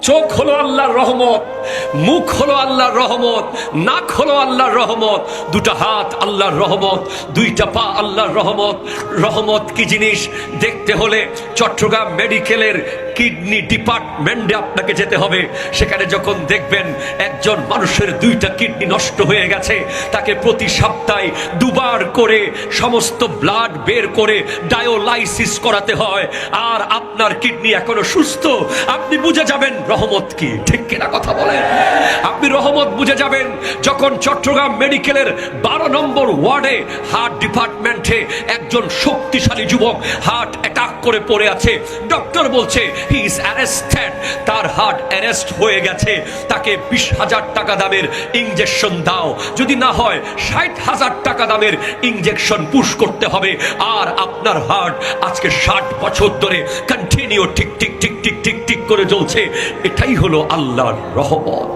চোখ হলো আল্লাহর রহমত, মুখ হলো আল্লাহর রহমত, নাক হলো আল্লাহর রহমত, দুটা হাত আল্লাহর রহমত, দুইটা পা আল্লাহর রহমত। রহমত কি জিনিস দেখতে হলে চট্টগ্রাম মেডিকেলের কিডনি ডিপার্টমেন্টে আপনাকে যেতে হবে। সেখানে যখন দেখবেন একজন মানুষের দুইটা কিডনি নষ্ট হয়ে গেছে, তাকে প্রতি সপ্তাহে দুবার করে সমস্ত ব্লাড বের করে ডায়ালাইসিস করাতে হয়, আর আপনার কিডনি এখনো সুস্থ, আপনি বুঝে যাবেন রহমত কি। ঠিক কিনা কথা বলেন? আপনি রহমত বুঝে যাবেন যখন চট্টগ্রাম মেডিকেলের 12 নম্বর ওয়ার্ডে হার্ট ডিপার্টমেন্টে একজন শক্তিশালী যুবক হার্ট অ্যাটাক করে পড়ে আছে। ডক্টর বলছে হি ইজ অ্যারেস্টেড, তার হার্ট অ্যারেস্ট হয়ে গেছে, তাকে 20,000 টাকা দামের ইনজেকশন দাও, যদি না হয় 60,000 টাকা দামের ইনজেকশন পুশ করতে হবে। আর আপনার হার্ট আজকে 60 বছর ধরে কন্টিনিউ ঠিক ঠিক ঠিক ঠিক ঠিক ঠিক করে চলছে। এটাই হলো আল্লাহর রহমত।